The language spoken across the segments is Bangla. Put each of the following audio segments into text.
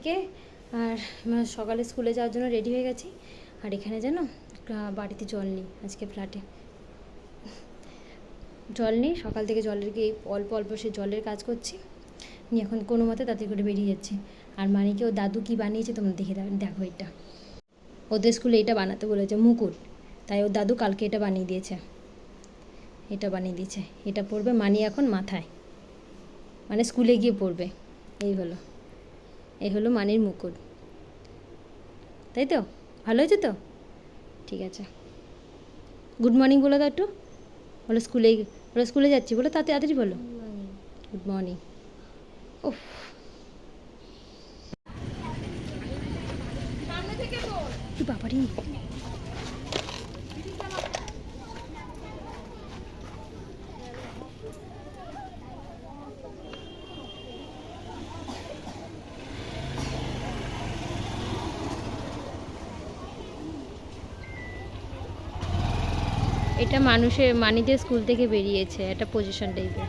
মানিকে, আর সকালে স্কুলে যাওয়ার জন্য রেডি হয়ে গেছি। আর এখানে যেন বাড়িতে জল নেই, আজকে ফ্ল্যাটে জল নেই। সকাল থেকে জলের গিয়ে অল্প অল্প সে জলের কাজ করছি, নিয়ে এখন কোনো মতে তাড়াতাড়ি করে বেরিয়ে যাচ্ছে। আর মানিকে ও দাদু কী বানিয়েছে তোমরা দেখে দেখো। এটা ওদের স্কুলে এটা বানাতে বলেছে মুকুট, তাই ওর দাদু কালকে এটা বানিয়ে দিয়েছে। এটা পড়বে মানি এখন মাথায়, মানে স্কুলে গিয়ে পড়বে। এই হলো মানির মুকুট, তাই তো? ভালো হয়েছে তো? ঠিক আছে, গুড মর্নিং বলো তো একটু। স্কুলে যাচ্ছি বলো, তাড়াতাড়ি বলো গুড মর্নিং। ওহ, বাবারি, এটা মানিদের স্কুল থেকে বেরিয়েছে, একটা পজিশন টাইপের।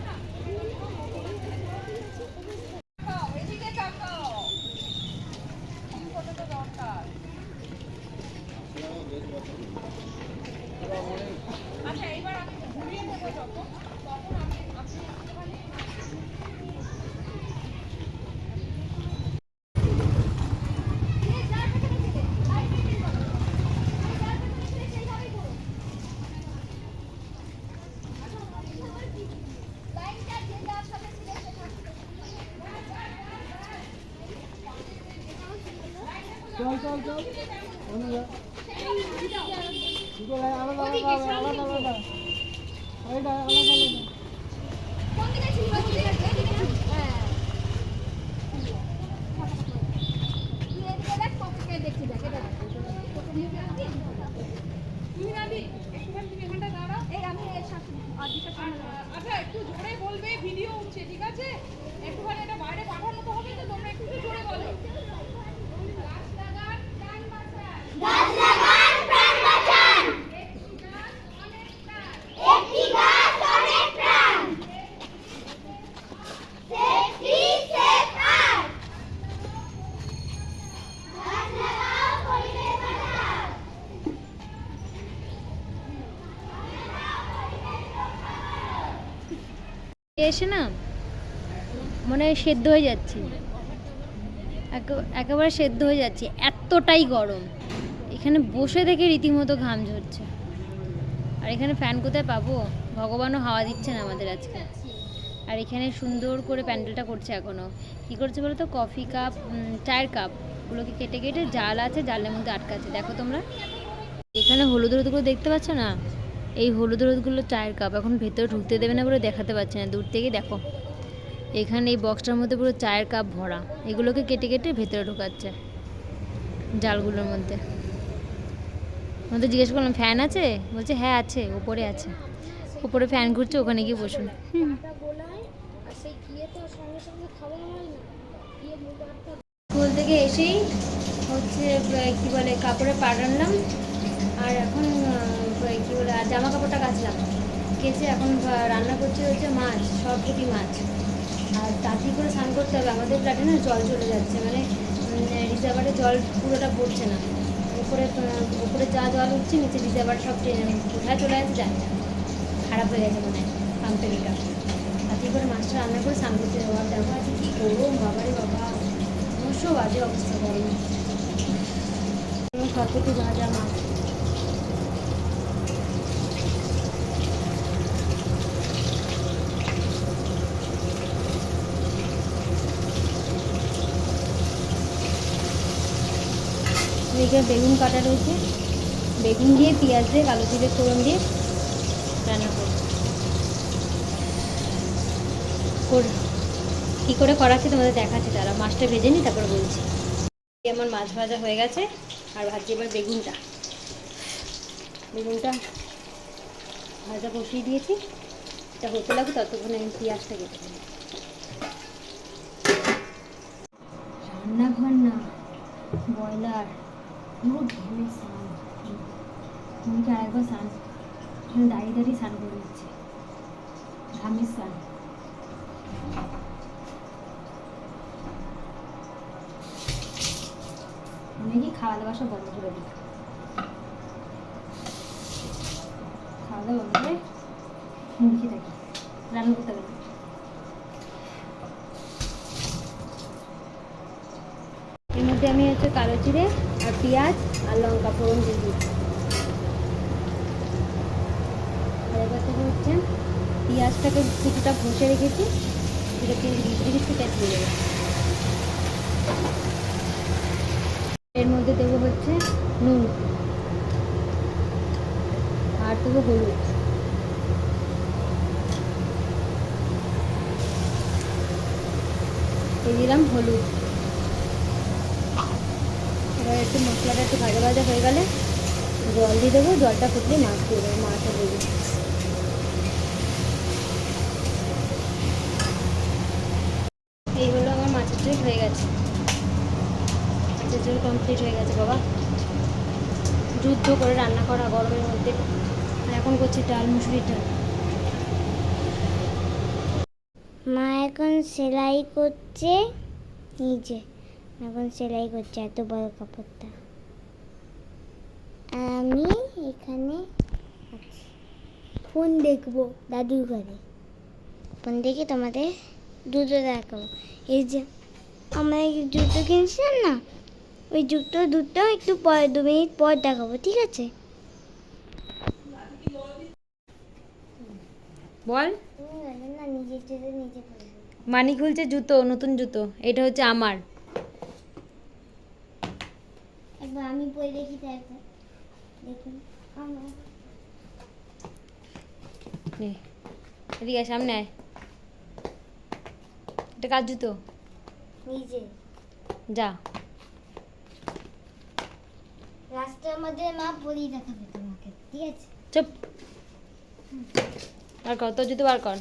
আচ্ছা একটু জোরে বলবে, ভিডিও উঠছে, ঠিক আছে? একটুখানি এটা বাইরে পাঠানো তো হবে, তো তোমরা একটু জোরে বলো। গাছ লাগান প্রাণ বাঁচান, গাছ লাগান প্রাণ বাঁচান, একটি গাছ অনেক প্রাণ, একটি গাছ অনেক প্রাণ, সেফটি সেফ আর্থ, গাছ লাগাও পরিবেশ বাঁচাও। এসে না মনে হয় সেদ্ধ হয়ে যাচ্ছি, একেবারে সেদ্ধ হয়ে যাচ্ছি, এতটাই গরম। এখানে বসে থেকে রীতিমতো ঘাম ঝরছে। আর এখানে ফ্যান কোথায় পাবো, ভগবানও হাওয়া দিচ্ছে না আমাদের আজকে। আর এখানে সুন্দর করে প্যান্ডেলটা করছে এখনও। কী করছে বলো তো, কফি কাপ, চায়ের কাপগুলোকে কেটে কেটে জাল আছে, জালের মধ্যে আটকাচ্ছে। দেখো তোমরা এখানে হলুদ হলুদগুলো দেখতে পাচ্ছ না, এই হলুদ হলুদগুলো চায়ের কাপ। এখন ভেতরে ঢুকতে দেবে না বলে দেখাতে পারছে না, দূর থেকে দেখো। এখানে এই বক্সটার মধ্যে পুরো চায়ের কাপ ভরা, এগুলোকে কেটে কেটে ভেতরে ঢোকাচ্ছে জালগুলোর মধ্যে। আমাদের জিজ্ঞেস করলাম ফ্যান আছে, বলছে হ্যাঁ আছে, উপরে আছে, উপরে ফ্যান ঘুরছে, ওখানে গিয়ে বসুন। স্কুল থেকে এসেই হচ্ছে কী বলে কাপড়ে পা রাখলাম, আর এখন কী বলে জামা কাপড়টা কাচলাম, কেচে এখন রান্না করছে হচ্ছে মাছ, সরপুঁটি মাছ। আর তাড়াতাড়ি করে স্নান করতে হবে, আমাদের ফ্ল্যাটে না জল চলে যাচ্ছে, মানে রিজার্ভারে জল পুরোটা পড়ছে না। উপরে যা জল উঠছে নিচে রিজার্ভার সব কোথায় চলে যাচ্ছে জানি না, খারাপ হয়ে গেছে মনে হয় পাম্পের এটা। তাড়াতাড়ি করে মাছটা রান্না করে স্নান করতে যাবো। আর দেখো আছে কী গরম, বাবারে বাবা, অবশ্য বাজে অবস্থা গরম। সরপুঁটি ভাজা মাছ, এখানে বেগুন কাটা রয়েছে, বেগুন দিয়ে পেঁয়াজ দিয়ে কালো জিরে ফোড়ন দিয়ে রান্না কী করে করাচ্ছে তোমাদের দেখাচ্ছে, তারা মাছটা ভেজে নিই তারপর বলছি। আমার মাছ ভাজা হয়ে গেছে, আর ভাজছি এবার বেগুনটা ভাজা বসিয়ে দিয়েছি। এটা হতে লাগবে, ততক্ষণে আমি পেঁয়াজটা কেটে দিই। রান্নাঘর না ব্রয়লার, ঘেমে স্নান, মুখে আরেকবার স্নান, দাঁড়িয়ে দাঁড়িয়ে স্নান করে দিচ্ছে, ঘামের স্নান। দেখি খাওয়া দাওয়া সব বন্ধ করে দিই, খাওয়া দাওয়া বন্ধ করে মুখে থাকি, রান্না করতে হবে না। এর মধ্যে আমি হচ্ছে কালো জিরে আর পেঁয়াজ আর লঙ্কা ফোড়ন দিয়ে দিচ্ছি। আর এবার থেকে হচ্ছে পেঁয়াজটাকে কিছুটা ঘষে রেখেছি, সেটা তেল দিয়ে দিচ্ছি, তেল দিয়ে দেবো। এর মধ্যে দেবো হচ্ছে নুন আর দেবো হলুদ। দিয়ে দিলাম হলুদ। এবার একটু মশলাটা একটু ভাজা ভাজা হয়ে গেলে জল দিয়ে দেবো, জলটা ফুটলে মাছ দিয়ে দেবো, মাছটা দেবো। এই হলো আমার মাছের ঝোল হয়ে গেছে, মাছের ঝোল কমপ্লিট হয়ে গেছে বাবা। যুদ্ধ করে রান্না করা গরমের মধ্যে। আর এখন করছি ডাল, মুসুরির ডাল। মা এখন সেলাই করছে, নিজে এখন সেলাই করছে এত বড় কাপড়টা। আর আমি এখানে আছি, ফোন দেখবো দাদুর ঘরে, ফোন দেখে তোমাদের জুতো দেখাবো। এই যে আমরা জুতো কিনছিলাম না, ওই জুতো দুটো একটু পরে 2 মিনিট পর দেখাবো, ঠিক আছে? বল। তুমি জানো না, নিজের জুতো নিজে পরবে। মানি খুলছে জুতো, নতুন জুতো, এটা হচ্ছে আমার। একবার আমি পরে দেখি তো, একবার দেখুন আমার। নে, এদিকে আয়, সামনে আয়। এটা কার জুতো? নিজে যা। রাস্তার মধ্যে মা পরেই দেখাবে তোমাকে, ঠিক আছে? চুপ, বার কর তোর জুতো, বার কর।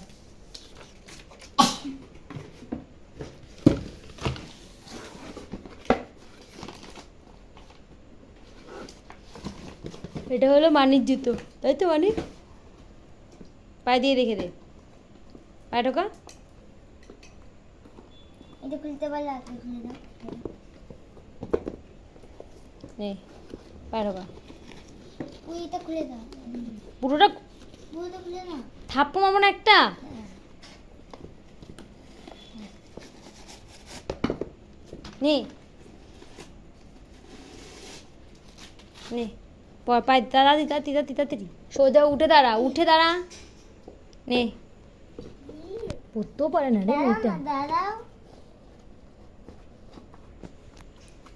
এটা হলো মানির জুতো, তাই তো মানি? পায়ে দিয়ে রেখে দে, পায়ে ঢোকা। এটা খুলতে পারলে আগে খুলে দাও। নে, পায়ে ঢোকা। ওই এটা খুলে দাও, পুরোটা পুরোটা খুলে না। থাপ্পড় মারবো না একটা। নে নে, পায়ে দাঁড়া, তাড়াতাড়ি সোজা উঠে দাঁড়া, উঠে দাঁড়া। নে, পড়তেও পারে না রে দাঁড়াও মেয়েটা। না, দাঁড়াও।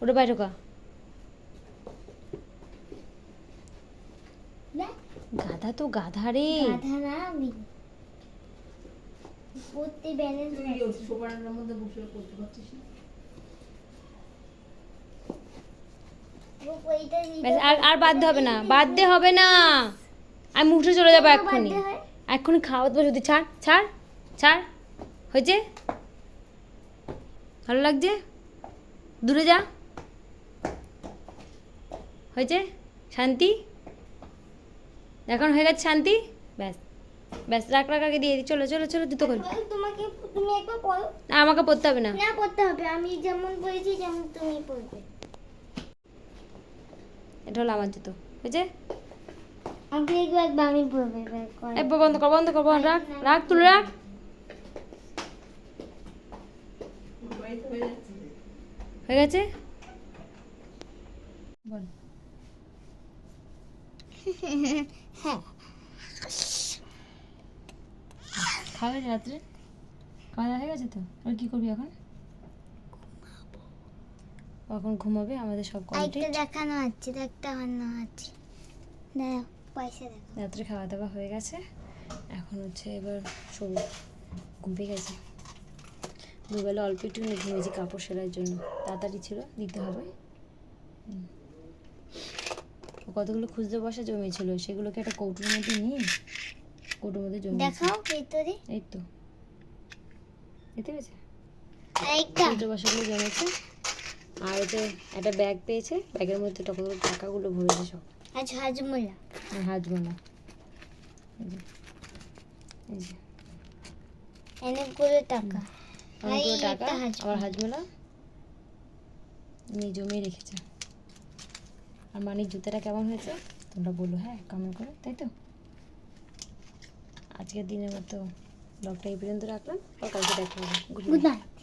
ওটা পায়ে ঢোকা। না, গাধা তো গাধা রে। গাধা না আমি, পড়তে ব্যালেন্স সোফাটার মধ্যে বসে করতে পারছিস না? ব্যাস, আর বাধ্য হবে না, বাধ্য হবে না। আমি উঠে চলে যাবো এক্ষুনি, এক্ষুনি খাওয়া দেবো। যদি ছাড় ছাড় ছাড়, হয়েছে? ভালো লাগছে? দূরে যা, হয়েছে? শান্তি এখন হয়ে গেছে, শান্তি। ব্যাস ব্যাস, রাখ রাখ, আগে দিয়ে দিই। চলো চলো চলো, জুতো খোল। তোমাকে, তুমি একবার পড়ো। না, আমাকে পড়তে হবে না। না, পড়তে হবে, আমি যেমন পড়েছি যেমন তুমি পড়বে। এটা হলো আমার জুতো, হয়েছে? আমি দেখবো একবার আমি পড়বে, এবার করো। একবার বন্ধ কর, বন্ধ কর, বন্ধ, রাখ রাখ, তুলে রাখ। হয়ে গেছে? বল। হ্যাঁ, খাওয়া গেছে রাত্রে? খাওয়া দাওয়া হয়ে গেছে তো? আর কি করবি এখন? এখন ঘুমাবে, আমাদের সব আরেকটা কমপ্লিট। দেখানো আছে, একটা বানানো আছে, দাঁড়াও পয়সা দেখো। রাত্রে খাওয়া দাওয়া হয়ে গেছে, এখন হচ্ছে এবার শোবো, ঘুম পেয়ে গেছে। দুবেলা অল্প একটু ঘুমিয়েছি কাপড় সেলাইয়ের জন্য, তাড়াতাড়ি ছিল, দিতে হবে। ও কতগুলো খুঁজতে বসা জমিয়েছিল, সেগুলোকে একটা কৌটোর মধ্যে নিয়ে কৌটোর মধ্যে জমিয়েছি। দেখাও ভেতরে, এই তো দেখতে পেয়েছে, আরেকটা খুঁজতে বসাগুলো জমেছে। আর এতে একটা ব্যাগ পেয়েছে, ব্যাগের মধ্যে টাকাগুলো ভরেছে সব। আজ হাজমোলা, হাজমোলা, এই যে অনেকগুলো টাকা, অনেকগুলো এই টাকা, একটা হাজমোলা। আবার হাজমোলা নিয়ে জমিয়ে রেখেছে। আর মানির জুতোটা কেমন হয়েছে তোমরা বলো, হ্যাঁ কমেন্ট করে, তাই তো? আজকের দিনের মতো ব্লগটা এই পর্যন্ত রাখলাম, আর কালকে দেখা হবে। Good good night. নাইট।